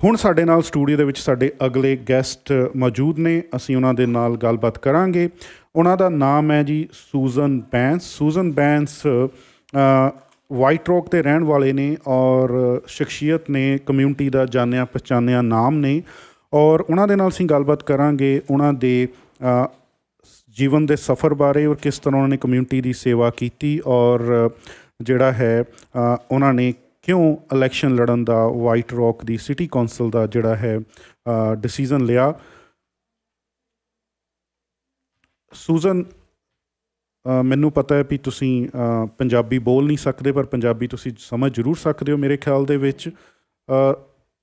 ਹੁਣ ਸਾਡੇ ਨਾਲ ਸਟੂਡੀਓ ਦੇ ਵਿੱਚ ਸਾਡੇ ਅਗਲੇ ਗੈਸਟ ਮੌਜੂਦ ਨੇ। ਅਸੀਂ ਉਹਨਾਂ ਦੇ ਨਾਲ ਗੱਲਬਾਤ ਕਰਾਂਗੇ। ਉਹਨਾਂ ਦਾ ਨਾਮ ਹੈ ਜੀ Susan Bains. Susan Bains white rock ਦੇ ਰਹਿਣ ਵਾਲੇ ਨੇ ਔਰ ਸ਼ਖਸੀਅਤ ਨੇ, ਕਮਿਊਨਿਟੀ ਦਾ ਜਾਣਿਆ ਪਛਾਣਿਆ ਨਾਮ ਨੇ। ਔਰ ਉਹਨਾਂ ਦੇ ਨਾਲ ਅਸੀਂ ਗੱਲਬਾਤ ਕਰਾਂਗੇ ਉਹਨਾਂ ਦੇ ਜੀਵਨ ਦੇ ਸਫ਼ਰ ਬਾਰੇ ਔਰ ਕਿਸ ਤਰ੍ਹਾਂ ਉਹਨਾਂ ਨੇ ਕਮਿਊਨਿਟੀ ਦੀ ਸੇਵਾ ਕੀਤੀ ਔਰ ਜਿਹੜਾ ਹੈ ਉਹਨਾਂ ਨੇ ਕਿਉਂ ਇਲੈਕਸ਼ਨ ਲੜਨ ਦਾ ਵਾਈਟ ਰੌਕ ਦੀ ਸਿਟੀ ਕੌਂਸਲ ਦਾ ਜਿਹੜਾ ਹੈ ਡਿਸੀਜ਼ਨ ਲਿਆ। ਸੂਜ਼ਨ, ਮੈਨੂੰ ਪਤਾ ਹੈ ਵੀ ਤੁਸੀਂ ਪੰਜਾਬੀ ਬੋਲ ਨਹੀਂ ਸਕਦੇ, ਪਰ ਪੰਜਾਬੀ ਤੁਸੀਂ ਸਮਝ ਜ਼ਰੂਰ ਸਕਦੇ ਹੋ ਮੇਰੇ ਖਿਆਲ ਦੇ ਵਿੱਚ।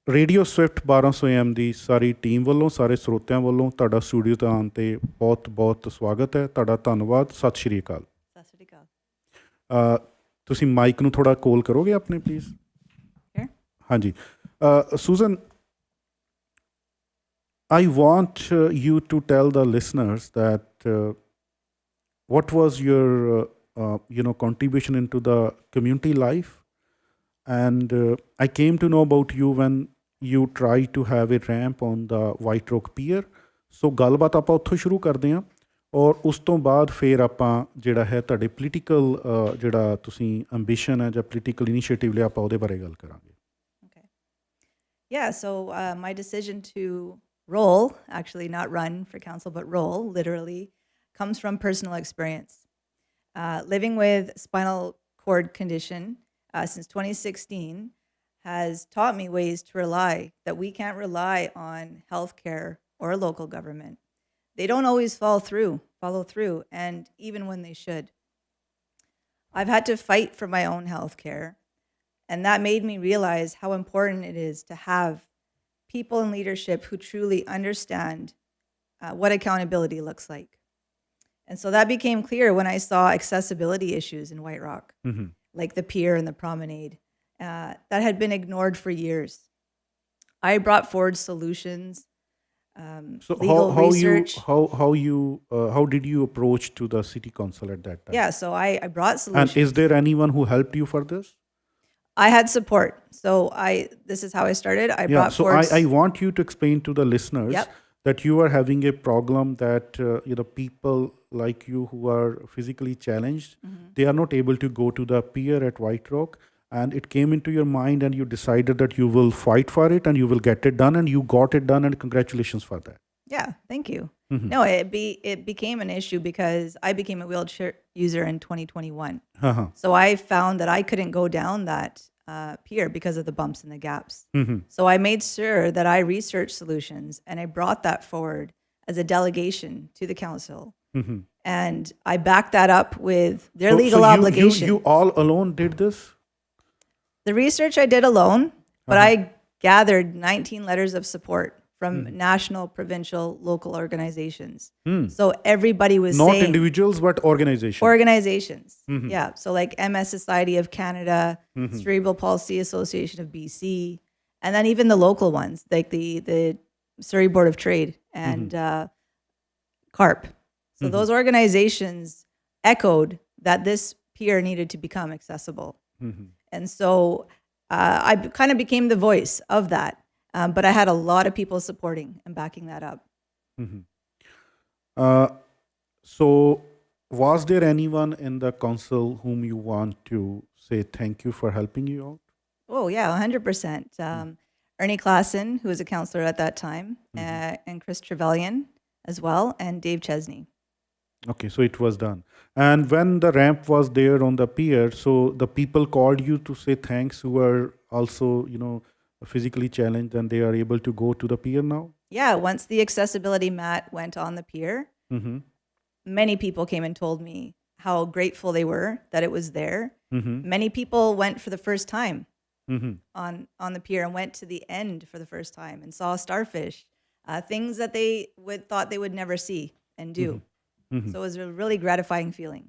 Radio Swift 1200 AM the sorry team ਵੱਲੋਂ, ਸਾਰੇ ਸਰੋਤਿਆਂ ਵੱਲੋਂ ਤੁਹਾਡਾ ਸਟੂਡੀਓ 'ਤੇ ਆਉਣ 'ਤੇ ਬਹੁਤ ਬਹੁਤ ਸਵਾਗਤ ਹੈ। ਤੁਹਾਡਾ ਧੰਨਵਾਦ। ਸਤਿ ਸ਼੍ਰੀ ਅਕਾਲ। ਸਤਿ ਸ਼੍ਰੀ ਅਕਾਲ। ਤੁਸੀਂ ਮਾਈਕ ਨੂੰ ਥੋੜ੍ਹਾ ਕੋਲ ਕਰੋਗੇ ਆਪਣੇ ਪਲੀਜ਼? ਹਾਂਜੀ Susan, I want you to tell the listeners that what was your contribution into the community life, and I came to know about you when you tried to have a ramp on the White Rock Pier. So ਗੱਲਬਾਤ ਆਪਾਂ ਉੱਥੋਂ ਸ਼ੁਰੂ ਕਰਦੇ ਹਾਂ ਔਰ ਉਸ ਤੋਂ ਬਾਅਦ ਫਿਰ ਆਪਾਂ ਜਿਹੜਾ ਹੈ ਤੁਹਾਡੇ ਪੋਲੀਟੀਕਲ ਜਿਹੜਾ ਤੁਸੀਂ ਐਂਬੀਸ਼ਨ ਹੈ ਜਾਂ ਪੋਲੀਟੀਕਲ ਇਨੀਸ਼ੀਏਟਿਵ ਲਿਆ ਆਪਾਂ ਉਹਦੇ ਬਾਰੇ ਗੱਲ ਕਰਾਂਗੇ। Okay. Yeah, so my decision to roll, actually not run for council, but roll literally, comes from personal experience. Living with spinal cord condition since 2016 has taught me ways to rely, that we can't rely on healthcare or local government. They don't always follow through, and even when they should. I've had to fight for my own healthcare, and that made me realize how important it is to have people in leadership who truly understand what accountability looks like. And so that became clear when I saw accessibility issues in White Rock, like the pier and the promenade, that had been ignored for years. I brought forward solutions, so legal research. How did you approach to the city council at that time? Yeah, so I brought solutions. And is there anyone who helped you for this? I had support. So this is how I started. I brought forward. I want you to explain to the listeners that you are having a problem that people like you who are physically challenged, they are not able to go to the pier at White Rock, and it came into your mind and you decided that you will fight for it and you will get it done, and you got it done, and congratulations for that. Yeah, thank you. No, it became an issue because I became a wheelchair user in 2021. So I found that I couldn't go down that pier because of the bumps and the gaps. So I made sure that I researched solutions and I brought that forward as a delegation to the council. And I backed that up with their legal obligation. You all alone did this? The research I did alone, but I gathered 19 letters of support from national, provincial, local organizations. So everybody was not saying... Not individuals, but organizations. Organizations, yeah. So like MS Society of Canada, Cerebral Palsy Association of BC, and then even the local ones, like the Surrey Board of Trade and CARP. So those organizations echoed that this pier needed to become accessible. And so I kind of became the voice of that. But I had a lot of people supporting and backing that up. So was there anyone in the council whom you want to say thank you for helping you out? Oh, yeah, 100%. Ernie Klassen, who was a counselor at that time, and Chris Trevelyan as well, and Dave Chesney. Okay, so it was done. And when the ramp was there on the pier, so the people called you to say thanks who are also, physically challenged, and they are able to go to the pier now? Yeah, once the accessibility mat went on the pier, many people came and told me how grateful they were that it was there. Many people went for the first time on the pier and went to the end for the first time and saw starfish, things that they thought they would never see and do. So it was a really gratifying feeling.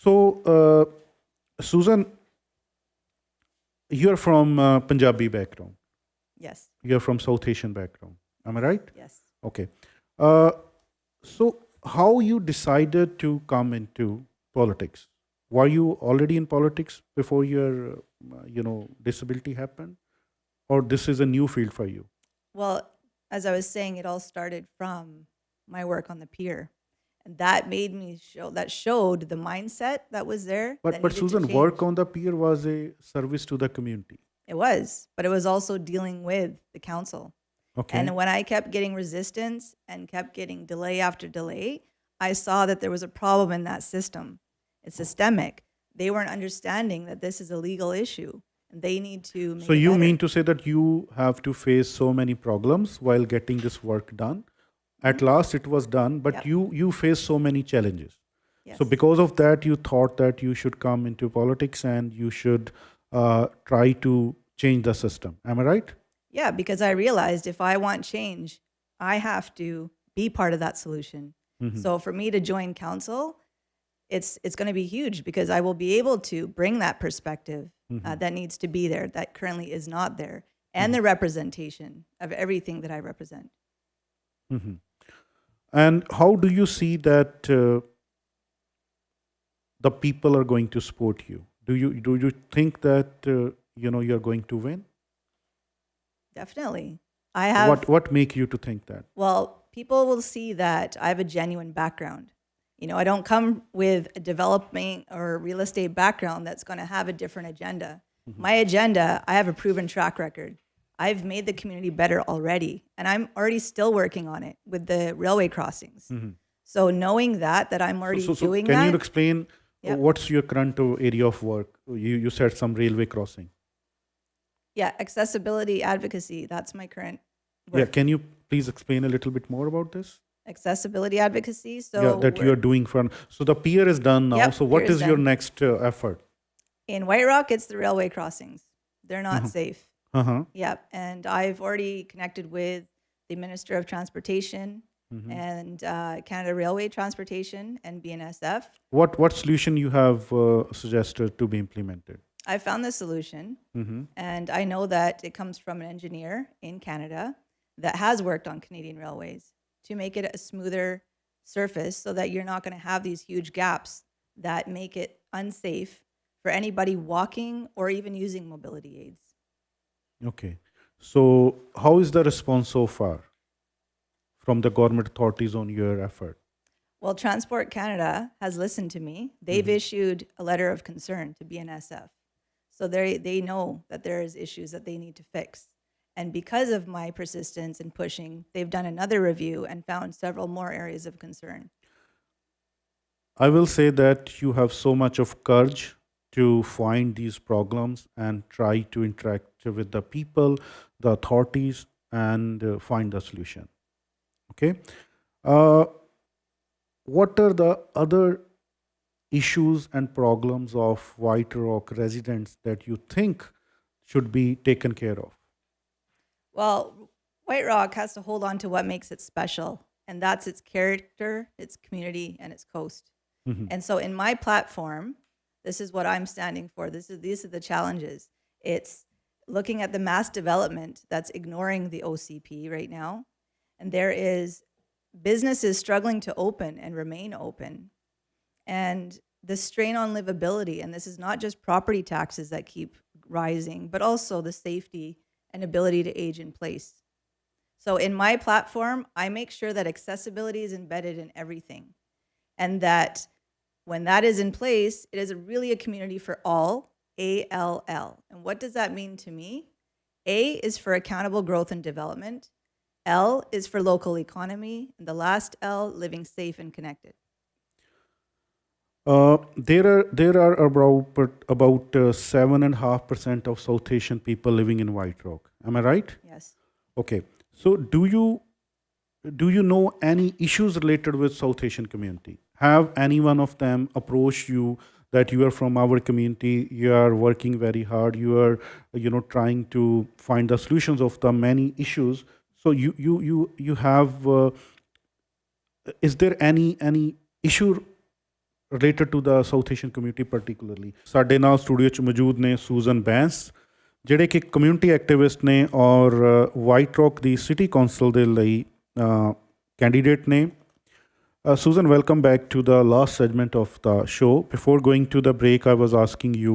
So, Susan, you're from Punjabi background. Yes. You're from South Asian background. Am I right? Yes. Okay. So how you decided to come into politics? Were you already in politics before your, disability happened? or this is a new field for you? Well, as I was saying, it all started from my work on the pier. And that made me that showed the mindset that was there that But needed to Susan, change. work on the pier was a service to the community. It was, but it was also dealing with the council. Okay. And when I kept getting resistance and kept getting delay after delay, I saw that there was a problem in that system. It's systemic. They weren't understanding that this is a legal issue and they need to make So it you better. mean to say that you have to face so many problems while getting this work done? At last it was done, but Yep. you face so many challenges. Yes. So because of that, you thought that you should come into politics and you should try to change the system. Am I right? Yeah, because I realized if I want change, I have to be part of that solution. So for me to join council, it's going to be huge because I will be able to bring that perspective that needs to be there that currently is not there, and the representation of everything that I represent. And how do you see that the people are going to support you? Do you think that you're going to win? Definitely. I have What make you to think that? Well, people will see that I have a genuine background. I don't come with a development or real estate background that's going to have a different agenda. My agenda, I have a proven track record. I've made the community better already, and I'm already still working on it with the railway crossings. So knowing that I'm already doing can that. you explain Yep. what's your current area of work? You said some railway crossing. Yeah, accessibility advocacy. That's my current work. Yeah, can you please explain a little bit more about this? Accessibility advocacy. So Yeah, that you are doing for. So the pier is done now. Yep, So what pier is is your done. next effort? in White Rock, it's the railway crossings. They're not safe. Uh-huh. Yep. And I've already connected with the Minister of Transportation and Canada Railway Transportation and BNSF. What solution you have suggested to be implemented? I found the solution, and I know that it comes from an engineer in Canada that has worked on Canadian railways to make it a smoother surface so that you're not going to have these huge gaps that make it unsafe for anybody walking or even using mobility aids. Okay. So how is the response so far from the government authorities on your effort? Well, Transport Canada has listened to me. They've issued a letter of concern to BNSF. So they know that there is issues that they need to fix. And because of my persistence and pushing, they've done another review and found several more areas of concern. I will say that you have so much of courage to find these problems and try to interact with the people, the authorities, and find the solution. Okay. What are the other issues and problems of White Rock residents that you think should be taken care of? Well, White Rock has to hold on to what makes it special, and that's its character, its community, and its coast. And so in my platform, this is what I'm standing for. These are the challenges. It's looking at the mass development that's ignoring the OCP right now. And there is businesses struggling to open and remain open. And the strain on livability, and this is not just property taxes that keep rising, but also the safety and ability to age in place. So in my platform, I make sure that accessibility is embedded in everything. And that when that is in place, it is really a community for all, ALL. And what does that mean to me? A is for accountable growth and development. L is for local economy. And the last L, living safe and connected. There are about 7.5% of South Asian people living in White Rock. Am I right? Yes. Okay. So do you know any issues related with South Asian community? Have any one of them approached you that you are from our community, you are working very hard, you are trying to find the solutions of the many issues? So you have is there any issue related to the South Asian community particularly? ਸਾਡੇ ਨਾਲ studio 'ਚ ਮੌਜੂਦ ਨੇ Susan Bains, ਜਿਹੜੇ ਕਿ community activist ਨੇ ਔਰ white rock ਦੀ city council ਦੇ ਲਈ ਕੈਂਡੀਡੇਟ ਨੇ. Susan, welcome back to the last segment of the show. Before going to the break, I was asking you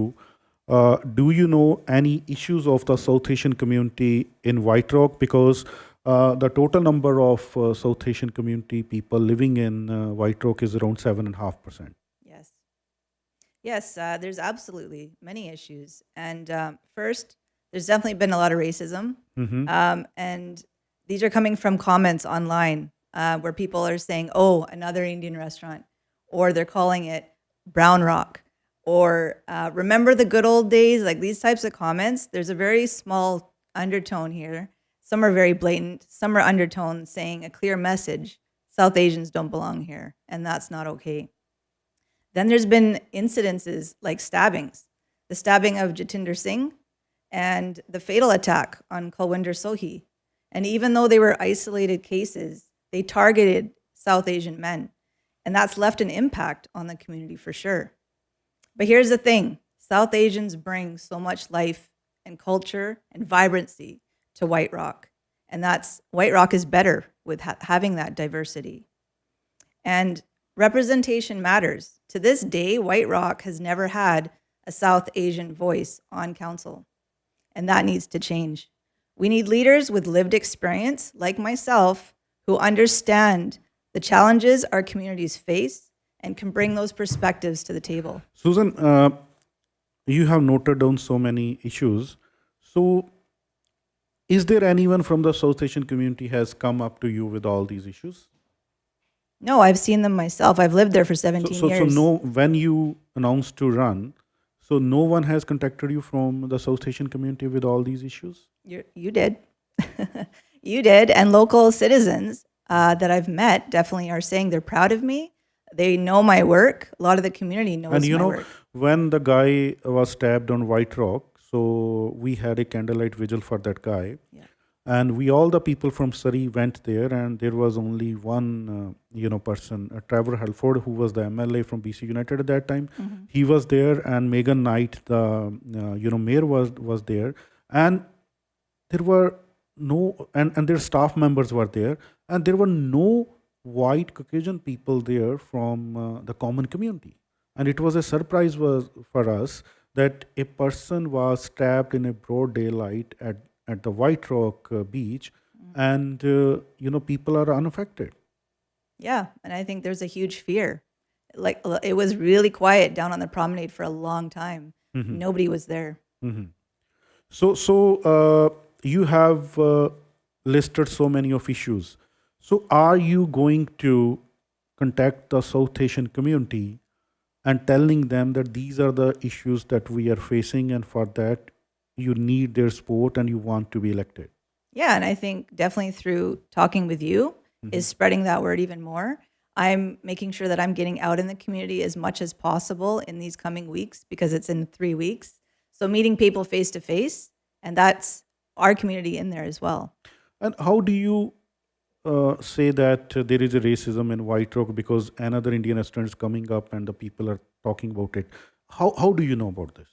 Do you know any issues of the South Asian community in White Rock? Because the total number of South Asian community people living in White Rock is around 7.5%. Yes. Yes, there's absolutely many issues. And first, there's definitely been a lot of racism. And these are coming from comments online where people are saying, oh, another Indian restaurant, or they're calling it Brown Rock, or remember the good old days, like these types of comments. There's a very small undertone here. Some are very blatant, some are undertones saying a clear message: South Asians don't belong here, and that's not okay. Then there's been incidences like stabbings, the stabbing of Jatinder Singh and the fatal attack on Kulwinder Sohi. And even though they were isolated cases, they targeted South Asian men. And that's left an impact on the community for sure. But here's the thing: South Asians bring so much life and culture and vibrancy to White Rock. And White Rock is better with having that diversity. And representation matters. To this day, White Rock has never had a South Asian voice on council. And that needs to change. We need leaders with lived experience, like myself, who understand the challenges our communities face and can bring those perspectives to the table. Susan, you have noted down so many issues. So, is there anyone from the South Asian community has come up to you with all these issues? No, I've seen them myself. I've lived there for 17 So years. no, when you announced to run, so no one has contacted you from the South Asian community with all these issues? You did. You did. And local citizens that I've met definitely are saying they're proud of me. They know my work. A lot of the community knows And you my know, work. when the guy was stabbed on White Rock, so we had a candlelight vigil for that guy. Yeah. And all the people from Surrey went there, and there was only one, person, Trevor Halford, who was the MLA from BC United at that time. He was there, and Megan Knight, the mayor, was there, and there were no, and their staff members were there, and there were no white Caucasian people there from the common community, and it was a surprise for us that a person was stabbed in a broad daylight at the White Rock beach, and people are unaffected. Yeah. And I think there's a huge fear. Like, it was really quiet down on the promenade for a long time. Nobody was there. So you have listed so many of issues. So are you going to contact the South Asian community and telling them that these are the issues that we are facing, and for that you need their support and you want to be elected? Yeah. And I think definitely through talking with you is spreading that word even more. I'm making sure that I'm getting out in the community as much as possible in these coming weeks, because it's in 3 weeks. So meeting people face to face, and that's our community in there as well. And how do you say that there is a racism in White Rock because another Indian restaurant is coming up and the people are talking about it? How do you know about this?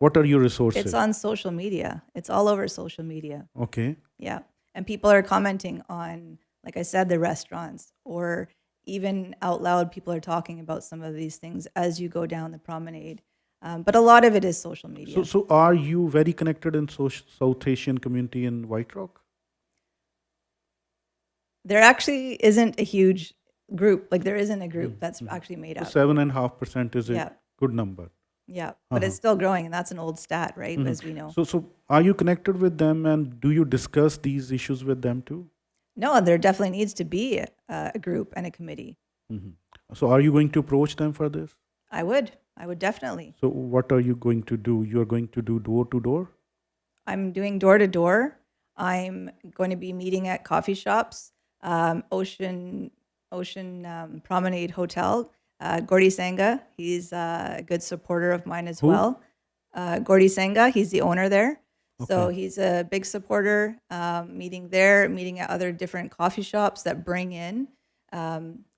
What are your resources? It's on social media. It's all over social media. Okay. Yeah. And people are commenting on, like I said, the restaurants, or even out loud, people are talking about some of these things as you go down the promenade. But a lot of it is social media. So are you very connected in South Asian community in White Rock? There actually isn't a huge group. Like, there isn't a group that's actually made up. 7.5% is a Yeah. good number. Yeah. But it's still growing, and that's an old stat, right? As we know. So are you connected with them, and do you discuss these issues with them too? No, there definitely needs to be a group and a committee. So are you going to approach them for this? I would definitely. So what are you going to do? You're going to do door to door? I'm doing door to door. I'm going to be meeting at coffee shops, Ocean Promenade Hotel. Gordy Sangha, he's a good supporter of mine as well. Gordy Sangha, he's the owner there. So he's a big supporter, meeting there, meeting at other different coffee shops that bring in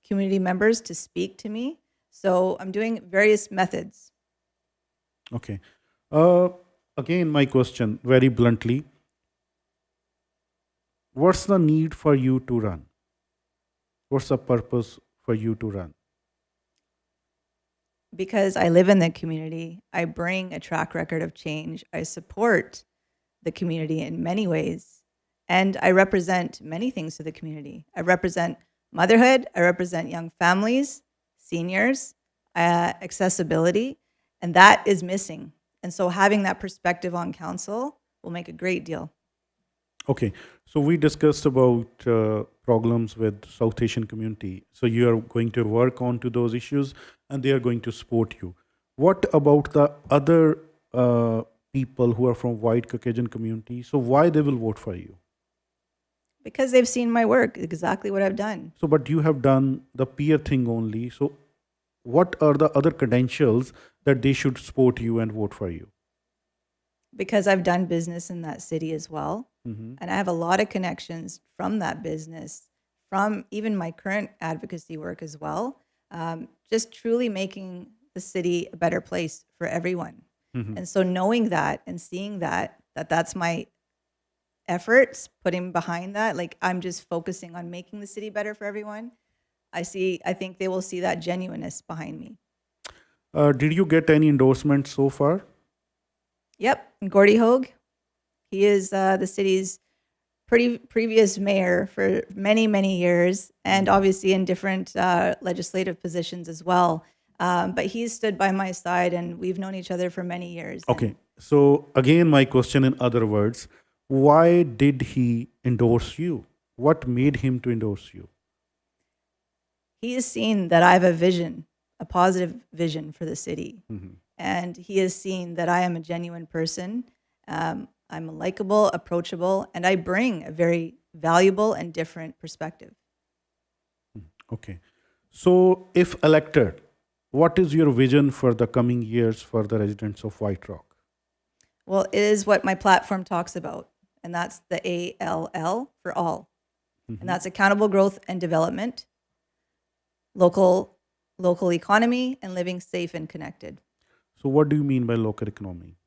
community members to speak to me. So I'm doing various methods. Okay. Again, my question, very bluntly, what's the need for you to run? What's the purpose for you to run? Because I live in the community, I bring a track record of change. I support the community in many ways, and I represent many things to the community. I represent motherhood, I represent young families, seniors, accessibility, and that is missing. And so having that perspective on council will make a great deal. Okay, so we discussed about problems with South Asian community. So you are going to work on to those issues, and they are going to support you. What about the other people who are from white Caucasian community? So why they will vote for you? Because they've seen my work, exactly what I've done. So, but you have done the peer thing only. So, what are the other credentials that they should support you and vote for you? Because I've done business in that city as well. And I have a lot of connections from that business, from even my current advocacy work as well. Just truly making the city a better place for everyone. And so knowing that and seeing that's my efforts, putting behind that, like I'm just focusing on making the city better for everyone. I think they will see that genuineness behind me. Did you get any endorsements so far? Yep, Gordy Hogue. He is the city's previous mayor for many, many years, and obviously in different legislative positions as well. But he's stood by my side, and we've known each other for many years. Okay. So again, my question in other words, why did he endorse you? What made him to endorse you? He has seen that I have a vision, a positive vision for the city. And he has seen that I am a genuine person. I'm likable, approachable, and I bring a very valuable and different perspective. Okay. So if elected, what is your vision for the coming years for the residents of White Rock? Well, it is what my platform talks about, and that's the ALL for all. And that's accountable growth and development, local economy, and living safe and connected. So what do you mean by local economy?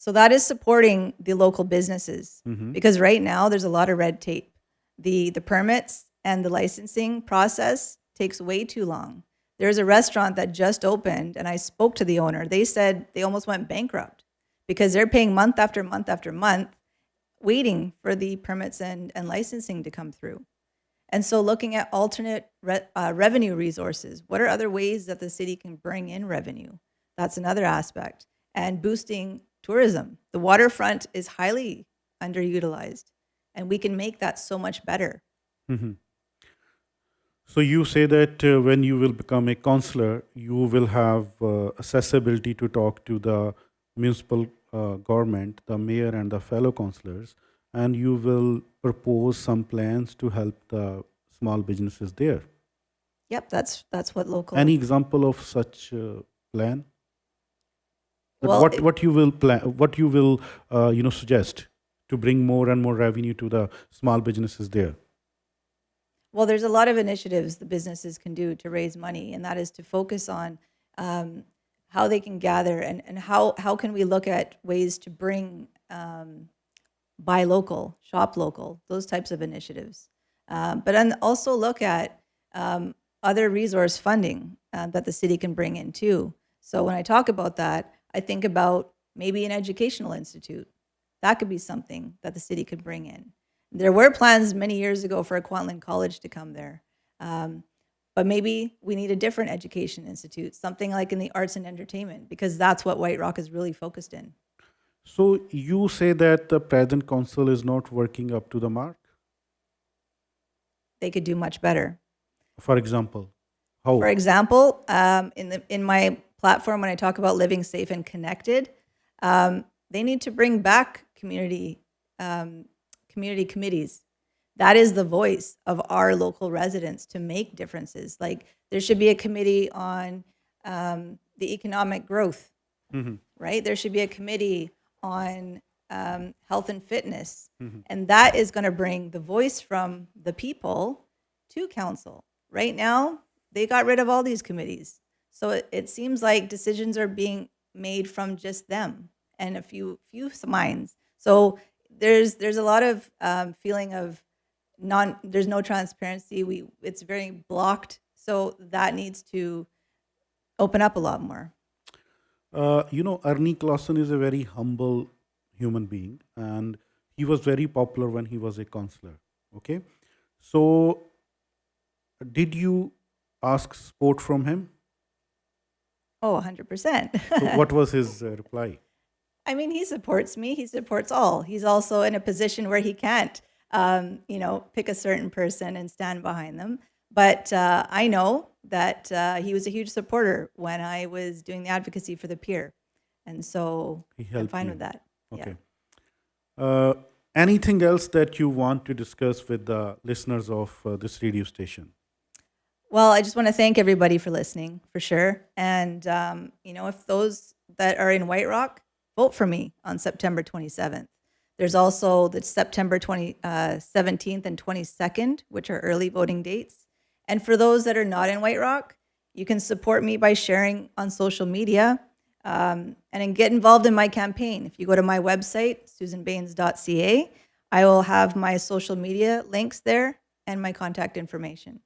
So that is supporting the local businesses, because right now there's a lot of red tape. The permits and the licensing process takes way too long. There's a restaurant that just opened, and I spoke to the owner. They said they almost went bankrupt because they're paying month after month after month, waiting for the permits and licensing to come through. And so looking at alternate revenue resources, what are other ways that the city can bring in revenue? That's another aspect. And boosting tourism. The waterfront is highly underutilized, and we can make that so much better. So you say that when you will become a councillor, you will have accessibility to talk to the municipal government, the mayor and the fellow councillors, and you will propose some plans to help the small businesses there. Yep, that's what local. Any example of such plan? But Well, what you will plan? What you will suggest to bring more and more revenue to the small businesses there? Well, there's a lot of initiatives the businesses can do to raise money, and that is to focus on how they can gather and how can we look at ways to bring buy local, shop local, those types of initiatives. But then also look at other resource funding that the city can bring in too. So when I talk about that, I think about maybe an educational institute. That could be something that the city could bring in. There were plans many years ago for a Kwantlen College to come there. But maybe we need a different education institute, something like in the arts and entertainment, because that's what White Rock is really focused in. So you say that the present council is not working up to the mark? They could do much better. For example, how? For example, in my platform, when I talk about living safe and connected, they need to bring back community committees. That is the voice of our local residents to make differences. Like there should be a committee on the economic growth, right? There should be a committee on health and fitness. And that is going to bring the voice from the people to council. Right now, they got rid of all these committees. So it seems like decisions are being made from just them and a few minds. So there's a lot of feeling of there's no transparency. It's very blocked. So that needs to open up a lot more. Ernie Clausen is a very humble human being, and he was very popular when he was a counselor. Okay, so did you ask support from him? Oh, 100%. So what was his reply? I mean, he supports me. He supports all. He's also in a position where he can't, pick a certain person and stand behind them. But I know that he was a huge supporter when I was doing the advocacy for the peer. And so He I'm helped fine you. with that. Okay. Anything else that you want to discuss with the listeners of this radio station? Well, I just want to thank everybody for listening, for sure. And, if those that are in White Rock, vote for me on September 27th. There's also the September 17th and 22nd, which are early voting dates. And for those that are not in White Rock, you can support me by sharing on social media and then get involved in my campaign. If you go to my website, susanbaines.ca, I will have my social media links there and my contact information.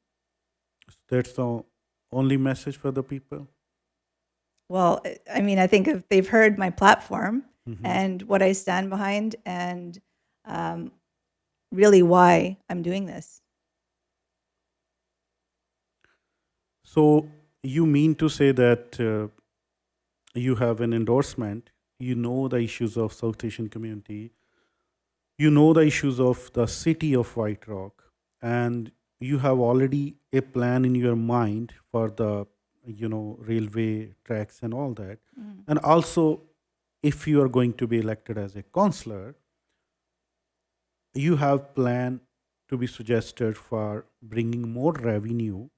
That's the only message for the people? Well, I mean, I think if they've heard my platform and what I stand behind and really why I'm doing this. So you mean to say that you have an endorsement, you know the issues of South Asian community, you know the issues of the city of White Rock, and you have already a plan in your mind for the railway tracks and all that. And also, if you are going to be elected as a councillor, you have plan to be suggested for bringing more revenue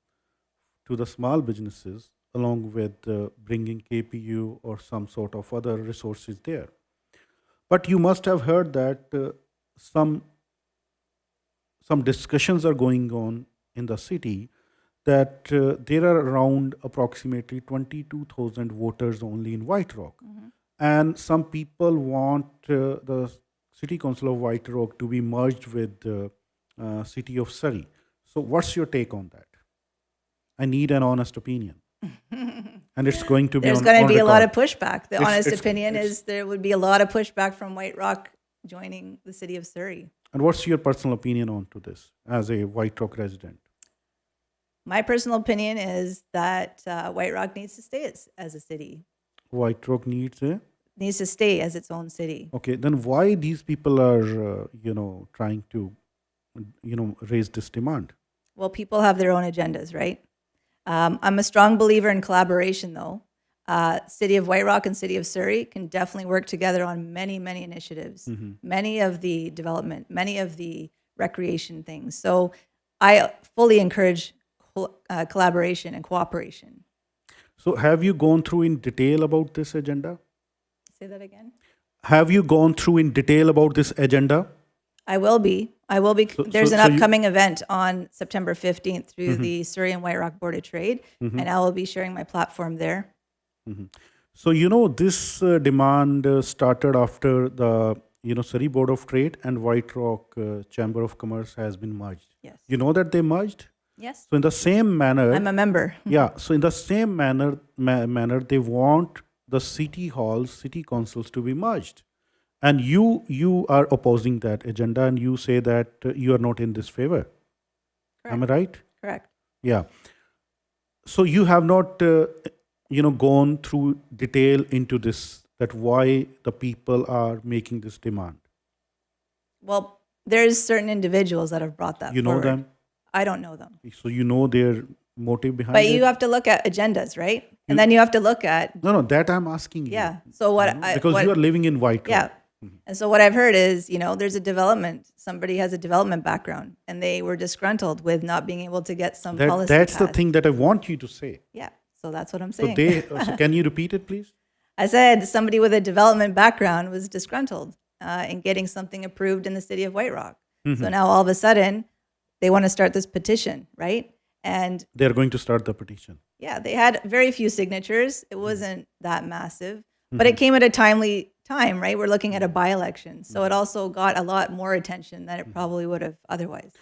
to the small businesses along with bringing KPU or some sort of other resources there. But you must have heard that some discussions are going on in the city that there are around approximately 22,000 voters only in White Rock. And some people want the City Council of White Rock to be merged with the City of Surrey. So what's your take on that? I need an honest opinion. And it's going to be There's on going to be a lot record. of pushback. The honest opinion is there would be a lot of pushback from White Rock joining the city of Surrey. And what's your personal opinion on to this as a White Rock resident? My personal opinion is that White Rock needs to stay as a city, White Rock needs a... needs to stay as its own city. Okay, then why these people are, trying to, raise this demand? Well, people have their own agendas, right? I'm a strong believer in collaboration, though. City of White Rock and City of Surrey can definitely work together on many, many initiatives, many of the development, many of the recreation things. So I fully encourage collaboration and cooperation. So have you gone through in detail about this agenda? Say that again. Have you gone through in detail about this agenda? I will be. There's an so you- upcoming event on September 15th through the Surrey and White Rock Board of Trade, and I will be sharing my platform there. So, this demand started after the, Surrey Board of Trade and White Rock Chamber of Commerce has been merged. Yes. You know that they merged? Yes. So in the same manner... I'm a member. Yeah, so in the same manner, they want the city halls, city councils to be merged. And you are opposing that agenda and you say that you are not in this favor. Am I right? Correct. Yeah. So you have not, gone through detail into this, that why the people are making this demand. Well, there's certain individuals that have brought that You know forward. them? I don't know them. So you know their motive behind But it? you have to look at agendas, right? And then you have to look at, No, that I'm asking you. yeah. So what Because you are living in White Rock. yeah. And so what I've heard is, there's a development. Somebody has a development background, and they were disgruntled with not being able to get some policy That's the passed. thing that I want you to say. Yeah. So that's what I'm So saying. so can you repeat it, please? I said somebody with a development background was disgruntled in getting something approved in the city of White Rock. So now all of a sudden, they want to start this petition, right? And They're going to start the petition. yeah, they had very few signatures. It wasn't that massive, but it came at a timely time, right? We're looking at a by-election. So it also got a lot more attention than it probably would have otherwise.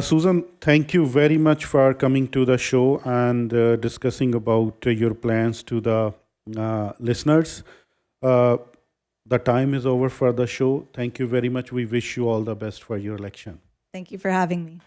Susan, thank you very much for coming to the show and discussing about your plans to the, listeners, the time is over for the show. Thank you very much. We wish you all the best for your election. Thank you for having me.